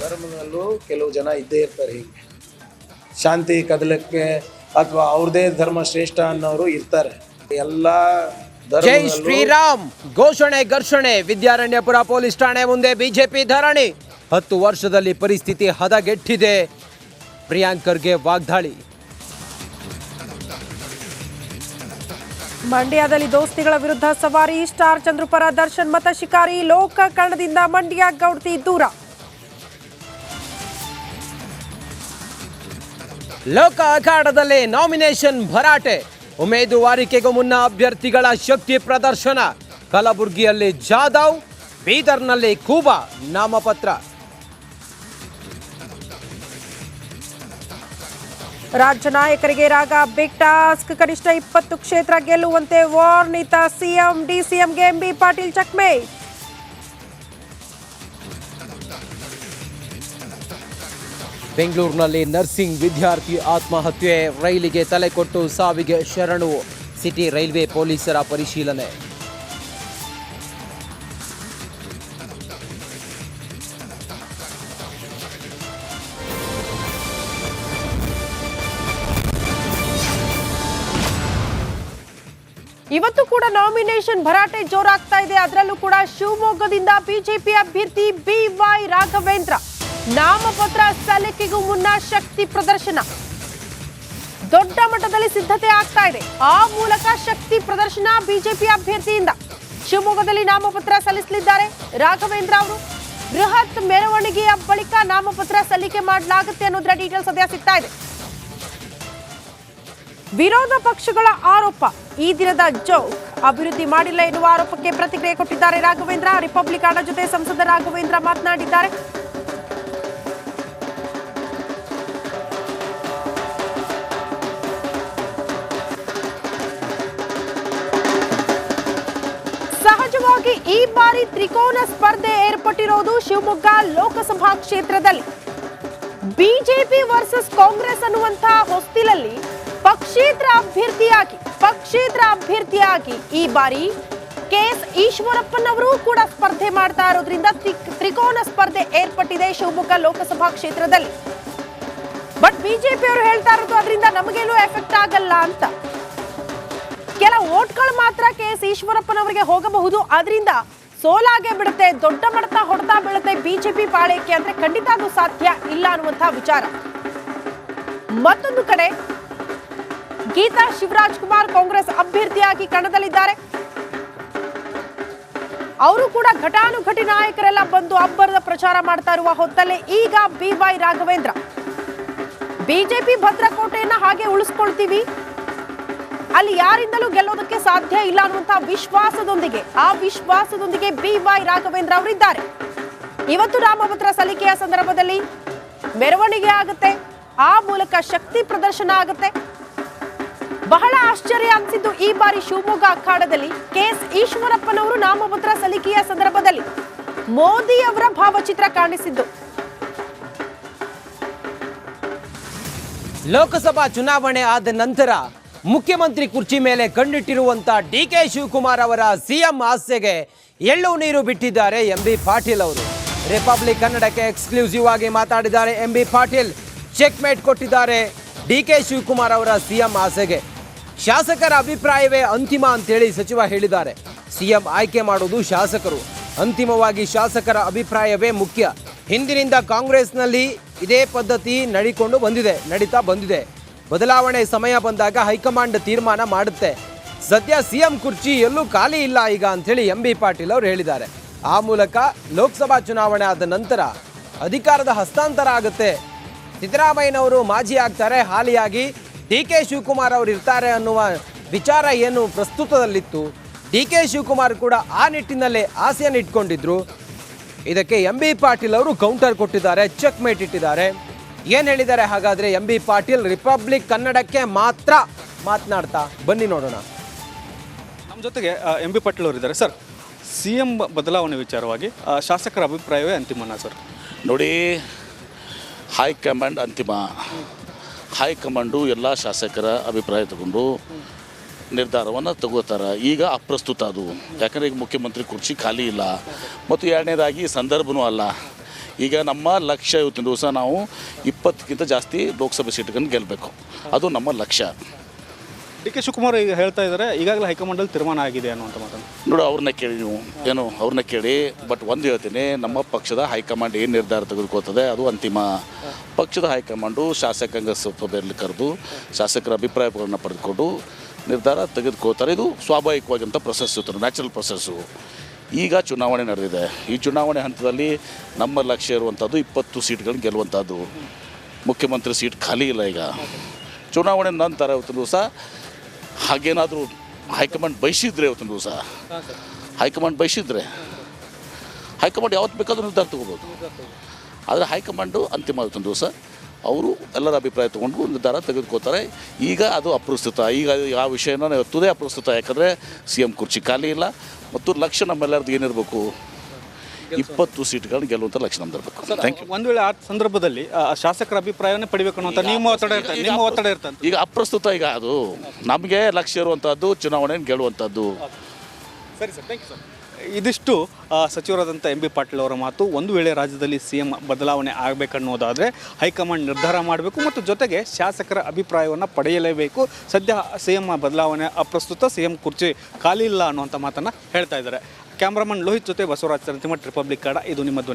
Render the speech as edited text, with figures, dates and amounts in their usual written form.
ಧರ್ಮದಲ್ಲೂ ಕೆಲವು ಜನ ಇದ್ದೇ ಇರ್ತಾರೆ, ಹೀಗೆ ಶಾಂತಿ ಕದಲಕ್ಕೆ ಅಥವಾ ಅವ್ರದೇ ಧರ್ಮ ಶ್ರೇಷ್ಠ ಅನ್ನೋರು ಇರ್ತಾರೆ. ಎಲ್ಲ ಜೈ ಶ್ರೀರಾಮ್ ಘೋಷಣೆ ಘರ್ಷಣೆ. ವಿದ್ಯಾರಣ್ಯಪುರ ಪೊಲೀಸ್ ಠಾಣೆ ಮುಂದೆ ಬಿಜೆಪಿ ಧರಣಿ. 10 ವರ್ಷದಲ್ಲಿ ಪರಿಸ್ಥಿತಿ ಹದಗೆಟ್ಟಿದೆ. ಪ್ರಿಯಾಂಕರ್ಗೆ ವಾಗ್ದಾಳಿ. ಮಂಡ್ಯದಲ್ಲಿ ದೋಸ್ತಿಗಳ ವಿರುದ್ಧ ಸವಾರಿ. ಸ್ಟಾರ್ ಚಂದ್ರು ಪರ ದರ್ಶನ್ ಮತ ಶಿಕಾರಿ. ಲೋಕ ಕಣದಿಂದ ಮಂಡ್ಯ ಗೌಡ್ತಿ ದೂರ. ಲೋಕ ಅಖಾಡದಲ್ಲಿ ನಾಮಿನೇಷನ್ ಭರಾಟೆ. ಉಮೇದುವಾರಿಕೆಗೂ ಮುನ್ನ ಅಭ್ಯರ್ಥಿಗಳ ಶಕ್ತಿ ಪ್ರದರ್ಶನ. ಕಲಬುರಗಿಯಲ್ಲಿ ಜಾಧವ್, ಬೀದರ್ನಲ್ಲಿ ಕೂಬಾ ನಾಮಪತ್ರ. ರಾಜ್ಯ ನಾಯಕರಿಗೆ ರಾಗ ಬಿಗ್ ಟಾಸ್ಕ್. ಕನಿಷ್ಠ 20 ಕ್ಷೇತ್ರ ಗೆಲ್ಲುವಂತೆ ವಾರ್ನಿತ ಸಿಎಂ. ಡಿಸಿಎಂಗೆ ಎಂಬಿ ಪಾಟೀಲ್ ಚಕ್ಮೇಟ್. ಬೆಂಗಳೂರಿನಲ್ಲಿ ನರ್ಸಿಂಗ್ ವಿದ್ಯಾರ್ಥಿ ಆತ್ಮಹತ್ಯೆ. ರೈಲಿಗೆ ತಲೆ ಕೊಟ್ಟು ಸಾವಿಗೆ ಶರಣು. ಸಿಟಿ ರೈಲ್ವೆ ಪೊಲೀಸರ ಪರಿಶೀಲನೆ. ಇವತ್ತು ಕೂಡ ನಾಮಿನೇಷನ್ ಭರಾಟೆ ಜೋರಾಗ್ತಾ ಇದೆ. ಅದರಲ್ಲೂ ಕೂಡ ಶಿವಮೊಗ್ಗದಿಂದ ಬಿಜೆಪಿ ಅಭ್ಯರ್ಥಿ BY ರಾಘವೇಂದ್ರ ನಾಮಪತ್ರ ಸಲ್ಲಿಕೆಗೂ ಮುನ್ನ ಶಕ್ತಿ ಪ್ರದರ್ಶನ. ದೊಡ್ಡ ಮಟ್ಟದಲ್ಲಿ ಸಿದ್ಧತೆ ಆಗ್ತಾ ಇದೆ. ಆ ಮೂಲಕ ಶಕ್ತಿ ಪ್ರದರ್ಶನ ಬಿಜೆಪಿ ಅಭ್ಯರ್ಥಿಯಿಂದ. ಶಿವಮೊಗ್ಗದಲ್ಲಿ ನಾಮಪತ್ರ ಸಲ್ಲಿಸಲಿದ್ದಾರೆ ರಾಘವೇಂದ್ರ ಅವರು. ಬೃಹತ್ ಮೆರವಣಿಗೆಯ ಬಳಿಕ ನಾಮಪತ್ರ ಸಲ್ಲಿಕೆ ಮಾಡಲಾಗುತ್ತೆ ಅನ್ನೋದರ ಡೀಟೇಲ್ಸ್ ಸದ್ಯ ಸಿಗ್ತಾ ಇದೆ. ವಿರೋಧ ಪಕ್ಷಗಳ ಆರೋಪ. ಈ ದಿನದ ಜೋಕ್ ಅಭಿವೃದ್ಧಿ ಮಾಡಿಲ್ಲ ಎನ್ನುವ ಆರೋಪಕ್ಕೆ ಪ್ರತಿಕ್ರಿಯೆ ಕೊಟ್ಟಿದ್ದಾರೆ ರಾಘವೇಂದ್ರ. ರಿಪಬ್ಲಿಕನ್ ಜೊತೆ ಸಂಸದ ರಾಘವೇಂದ್ರ ಮಾತನಾಡಿದ್ದಾರೆ. ಸಹಜವಾಗಿ ಈ ಬಾರಿ ತ್ರಿಕೋನ ಸ್ಪರ್ಧೆ ಏರ್ಪಟ್ಟಿರೋದು ಶಿವಮೊಗ್ಗ ಲೋಕಸಭಾ ಕ್ಷೇತ್ರದಲ್ಲಿ. ಬಿಜೆಪಿ ವರ್ಸಸ್ ಕಾಂಗ್ರೆಸ್ ಅನ್ನುವಂತಹ ಹೊಸ್ತಿಲಲ್ಲಿ ಪಕ್ಷೇತರ ಅಭ್ಯರ್ಥಿಯಾಗಿ ಈ ಬಾರಿ KS ಈಶ್ವರಪ್ಪನವರು ಕೂಡ ಸ್ಪರ್ಧೆ ಮಾಡ್ತಾ ಇರೋದ್ರಿಂದ ತ್ರಿಕೋನ ಸ್ಪರ್ಧೆ ಏರ್ಪಟ್ಟಿದೆ ಶಿವಮೊಗ್ಗ ಲೋಕಸಭಾ ಕ್ಷೇತ್ರದಲ್ಲಿ. ಬಟ್ ಬಿಜೆಪಿ ಅವರು ಹೇಳ್ತಾ ಇರೋದು ಅದರಿಂದ ನಮಗೇನು ಎಫೆಕ್ಟ್ ಆಗಲ್ಲ ಅಂತ. ಕೆಲ ಓಟ್ಗಳು ಮಾತ್ರ KS ಈಶ್ವರಪ್ಪನವರಿಗೆ ಹೋಗಬಹುದು. ಅದರಿಂದ ಸೋಲಾಗೆ ಬಿಡುತ್ತೆ, ದೊಡ್ಡ ಮಟ್ಟದ ಹೊಡೆತ ಬೀಳುತ್ತೆ ಬಿಜೆಪಿ ಪಾಳೆಯಕ್ಕೆ ಅಂದ್ರೆ ಖಂಡಿತ ಅದು ಸಾಧ್ಯ ಇಲ್ಲ ಅನ್ನುವಂತಹ ವಿಚಾರ. ಮತ್ತೊಂದು ಕಡೆ ಗೀತಾ ಶಿವರಾಜ್ ಕುಮಾರ್ ಕಾಂಗ್ರೆಸ್ ಅಭ್ಯರ್ಥಿಯಾಗಿ ಕಣದಲ್ಲಿದ್ದಾರೆ. ಅವರು ಕೂಡ ಘಟಾನುಘಟಿ ನಾಯಕರೆಲ್ಲ ಬಂದು ಅಬ್ಬರದ ಪ್ರಚಾರ ಮಾಡ್ತಾ ಇರುವ ಹೊತ್ತಲ್ಲೇ ಈಗ BY ರಾಘವೇಂದ್ರ ಬಿಜೆಪಿ ಭದ್ರಕೋಟೆಯನ್ನ ಹಾಗೆ ಉಳಿಸ್ಕೊಳ್ತೀವಿ, ಅಲ್ಲಿ ಯಾರಿಂದಲೂ ಗೆಲ್ಲೋದಕ್ಕೆ ಸಾಧ್ಯ ಇಲ್ಲ ಅನ್ನುವಂತಹ ವಿಶ್ವಾಸದೊಂದಿಗೆ BY ರಾಘವೇಂದ್ರ ಅವರಿದ್ದಾರೆ. ಇವತ್ತು ನಾಮಪತ್ರ ಸಲ್ಲಿಕೆಯ ಸಂದರ್ಭದಲ್ಲಿ ಮೆರವಣಿಗೆ ಆಗುತ್ತೆ, ಆ ಮೂಲಕ ಶಕ್ತಿ ಪ್ರದರ್ಶನ ಆಗುತ್ತೆ. ಬಹಳ ಆಶ್ಚರ್ಯ ಅನಿಸಿದ್ದು ಈ ಬಾರಿ ಶಿವಮೊಗ್ಗ ಅಖಾಡದಲ್ಲಿ KS ಈಶ್ವರಪ್ಪನವರು ನಾಮಪತ್ರ ಸಲ್ಲಿಕೆಯ ಸಂದರ್ಭದಲ್ಲಿ ಮೋದಿ ಅವರ ಭಾವಚಿತ್ರ ಕಾಣಿಸಿದ್ದು. ಲೋಕಸಭಾ ಚುನಾವಣೆ ಆದ ನಂತರ ಮುಖ್ಯಮಂತ್ರಿ ಕುರ್ಚಿ ಮೇಲೆ ಕಣ್ಣಿಟ್ಟಿರುವಂತ DK ಶಿವಕುಮಾರ್ ಅವರ CM ಆಸೆಗೆ ಎಳ್ಳು ನೀರು ಬಿಟ್ಟಿದ್ದಾರೆ MB ಪಾಟೀಲ್ ಅವರು. ರಿಪಬ್ಲಿಕ್ ಕನ್ನಡಕ್ಕೆ ಎಕ್ಸ್ಕ್ಲೂಸಿವ್ ಆಗಿ ಮಾತಾಡಿದ್ದಾರೆ MB ಪಾಟೀಲ್. ಚೆಕ್ ಮೇಟ್ ಕೊಟ್ಟಿದ್ದಾರೆ DK ಶಿವಕುಮಾರ್ ಅವರ CM ಆಸೆಗೆ. ಶಾಸಕರ ಅಭಿಪ್ರಾಯವೇ ಅಂತಿಮ ಅಂತೇಳಿ ಸಚಿವ ಹೇಳಿದ್ದಾರೆ. CM ಆಯ್ಕೆ ಮಾಡೋದು ಶಾಸಕರು, ಅಂತಿಮವಾಗಿ ಶಾಸಕರ ಅಭಿಪ್ರಾಯವೇ ಮುಖ್ಯ. ಹಿಂದಿನಿಂದ ಕಾಂಗ್ರೆಸ್ನಲ್ಲಿ ಇದೇ ಪದ್ಧತಿ ನಡೀತಾ ಬಂದಿದೆ. ಬದಲಾವಣೆ ಸಮಯ ಬಂದಾಗ ಹೈಕಮಾಂಡ್ ತೀರ್ಮಾನ ಮಾಡುತ್ತೆ. ಸದ್ಯ CM ಕುರ್ಚಿ ಎಲ್ಲೂ ಖಾಲಿ ಇಲ್ಲ ಈಗ ಅಂಥೇಳಿ MB ಪಾಟೀಲ್ ಅವರು ಹೇಳಿದ್ದಾರೆ. ಆ ಮೂಲಕ ಲೋಕಸಭಾ ಚುನಾವಣೆ ಆದ ನಂತರ ಅಧಿಕಾರದ ಹಸ್ತಾಂತರ ಆಗುತ್ತೆ. ಸಿದ್ದರಾಮಯ್ಯನವರು ಮಾಜಿ ಆಗ್ತಾರೆ, ಹಾಲಿಯಾಗಿ DK ಶಿವಕುಮಾರ್ ಅವರು ಇರ್ತಾರೆ ಅನ್ನುವ ವಿಚಾರ ಏನು ಪ್ರಸ್ತುತದಲ್ಲಿತ್ತು. DK ಶಿವಕುಮಾರ್ ಕೂಡ ಆ ನಿಟ್ಟಿನಲ್ಲೇ ಆಸೆಯನ್ನು ಇಟ್ಕೊಂಡಿದ್ರು. ಇದಕ್ಕೆ MB ಪಾಟೀಲ್ ಅವರು ಕೌಂಟರ್ ಕೊಟ್ಟಿದ್ದಾರೆ, ಚೆಕ್ ಮೇಟ್ ಇಟ್ಟಿದ್ದಾರೆ. ಏನು ಹೇಳಿದ್ದಾರೆ ಹಾಗಾದರೆ MB ಪಾಟೀಲ್? ರಿಪಬ್ಲಿಕ್ ಕನ್ನಡಕ್ಕೆ ಮಾತ್ರ ಮಾತನಾಡ್ತಾ ಬನ್ನಿ ನೋಡೋಣ. ನಮ್ಮ ಜೊತೆಗೆ MB ಪಾಟೀಲ್ ಅವರು ಇದ್ದಾರೆ. ಸರ್, CM ಬದಲಾವಣೆ ವಿಚಾರವಾಗಿ ಶಾಸಕರ ಅಭಿಪ್ರಾಯವೇ ಅಂತಿಮನಾ ಸರ್? ನೋಡಿ, ಹೈಕಮಾಂಡ್ ಅಂತಿಮ. ಹೈಕಮಾಂಡು ಎಲ್ಲ ಶಾಸಕರ ಅಭಿಪ್ರಾಯ ತಗೊಂಡು ನಿರ್ಧಾರವನ್ನು ತಗೋತಾರೆ. ಈಗ ಅಪ್ರಸ್ತುತ ಅದು, ಯಾಕಂದರೆ ಈಗ ಮುಖ್ಯಮಂತ್ರಿ ಕುರ್ಚಿ ಖಾಲಿ ಇಲ್ಲ, ಮತ್ತು ಎರಡನೇದಾಗಿ ಸಂದರ್ಭವೂ ಅಲ್ಲ. ಈಗ ನಮ್ಮ ಲಕ್ಷ್ಯ ಇವತ್ತಿನ ದಿವಸ ನಾವು 20ಕ್ಕಿಂತ ಜಾಸ್ತಿ ಲೋಕಸಭೆ ಸೀಟ್ಗಳನ್ನು ಗೆಲ್ಲಬೇಕು, ಅದು ನಮ್ಮ ಲಕ್ಷ್ಯ. ಡಿ ಕೆ ಶಿವಕುಮಾರ್ ಈಗ ಹೇಳ್ತಾ ಇದ್ದಾರೆ ಈಗಾಗಲೇ ಹೈಕಮಾಂಡಲ್ಲಿ ತೀರ್ಮಾನ ಆಗಿದೆ ಅನ್ನುವಂಥ ಮಾತನ್ನು. ನೋಡು, ಅವ್ರನ್ನ ಕೇಳಿ ನೀವು ಅವ್ರನ್ನ ಕೇಳಿ. ಬಟ್ ಒಂದು ಹೇಳ್ತೀನಿ, ನಮ್ಮ ಪಕ್ಷದ ಹೈಕಮಾಂಡ್ ಏನು ನಿರ್ಧಾರ ತೆಗೆದುಕೊಳ್ತದೆ ಅದು ಅಂತಿಮ. ಪಕ್ಷದ ಹೈಕಮಾಂಡು ಶಾಸಕಾಂಗ ಸಭೆಯಲ್ಲಿ ಕರೆದು ಶಾಸಕರ ಅಭಿಪ್ರಾಯಗಳನ್ನು ಪಡೆದುಕೊಂಡು ನಿರ್ಧಾರ ತೆಗೆದುಕೊಳ್ತಾರೆ. ಇದು ಸ್ವಾಭಾವಿಕವಾದಂಥ ಪ್ರೊಸೆಸ್ ಇತ್ತು, ನ್ಯಾಚುರಲ್ ಪ್ರೊಸೆಸ್ಸು. ಈಗ ಚುನಾವಣೆ ನಡೆದಿದೆ. ಈ ಚುನಾವಣೆ ಹಂತದಲ್ಲಿ ನಮ್ಮ ಲಕ್ಷ್ಯ ಇರುವಂಥದ್ದು 20 ಸೀಟ್ಗಳನ್ನು ಗೆಲ್ಲುವಂಥದ್ದು. ಮುಖ್ಯಮಂತ್ರಿ ಸೀಟ್ ಖಾಲಿ ಇಲ್ಲ. ಈಗ ಚುನಾವಣೆ ನಂತರ ಇವತ್ತಿನ ದಿವಸ ಹಾಗೇನಾದರೂ ಹೈಕಮಾಂಡ್ ಬಯಸಿದ್ರೆ, ಇವತ್ತಿನ ದಿವಸ ಹೈಕಮಾಂಡ್ ಬಯಸಿದ್ರೆ ಹೈಕಮಾಂಡ್ ಯಾವತ್ತು ಬೇಕಾದ್ರೂ ನಿರ್ಧಾರ ತಗೋಬೋದು. ಆದರೆ ಹೈಕಮಾಂಡು ಅಂತಿಮ ಇವತ್ತಿನ ದಿವಸ ಅವರು ಎಲ್ಲರ ಅಭಿಪ್ರಾಯ ತೊಗೊಂಡು ನಿರ್ಧಾರ ತೆಗೆದುಕೋತಾರೆ. ಈಗ ಅದು ಅಪ್ರಸ್ತುತ. ಈಗ ಆ ವಿಷಯನ ಎತ್ತುವುದೇ ಅಪ್ರಸ್ತುತ. ಯಾಕಂದರೆ CM ಕುರ್ಚಿ ಖಾಲಿ ಇಲ್ಲ ಮತ್ತು ಲಕ್ಷ್ಯ ನಮ್ಮೆಲ್ಲರದ್ದು ಏನಿರಬೇಕು, 20 ಸೀಟ್ಗಳನ್ನ ಗೆಲ್ಲುವಂಥ ಲಕ್ಷ್ಯ ನಮ್ದಿರಬೇಕು. Thank you. ಒಂದು ವೇಳೆ ಆ ಸಂದರ್ಭದಲ್ಲಿ ಶಾಸಕರ ಅಭಿಪ್ರಾಯವನ್ನೇ ಪಡಿಬೇಕು ಅನ್ನುವಂಥ ನಿಮ್ಮ ಒತ್ತಡ ಇರ್ತದೆ. ಈಗ ಅಪ್ರಸ್ತುತ. ಈಗ ಅದು ನಮಗೆ ಲಕ್ಷ್ಯ ಇರುವಂಥದ್ದು ಚುನಾವಣೆಯನ್ನು ಗೆಲ್ಲುವಂಥದ್ದು. ಸರಿ ಸರ್, ಥ್ಯಾಂಕ್ ಯು ಸರ್. ಇದಿಷ್ಟು ಸಚಿವರಾದಂಥ MB ಪಾಟೀಲ್ ಅವರ ಮಾತು. ಒಂದು ವೇಳೆ ರಾಜ್ಯದಲ್ಲಿ CM ಬದಲಾವಣೆ ಆಗಬೇಕನ್ನೋದಾದರೆ ಹೈಕಮಾಂಡ್ ನಿರ್ಧಾರ ಮಾಡಬೇಕು ಮತ್ತು ಜೊತೆಗೆ ಶಾಸಕರ ಅಭಿಪ್ರಾಯವನ್ನು ಪಡೆಯಲೇಬೇಕು. ಸದ್ಯ CM ಬದಲಾವಣೆ ಅಪ್ರಸ್ತುತ, CM ಕುರ್ಚಿ ಖಾಲಿ ಇಲ್ಲ ಅನ್ನುವಂಥ ಮಾತನ್ನು ಹೇಳ್ತಾ ಇದ್ದಾರೆ. ಕ್ಯಾಮ್ರಾಮನ್ ಲೋಹಿತ್ ಜೊತೆ ಬಸವರಾಜ್ ಸಂತಿಮಠ್, ರಿಪಬ್ಲಿಕ್ ಕನ್ನಡ. ಇದು ನಿಮ್ಮ ಧ್ವನಿ.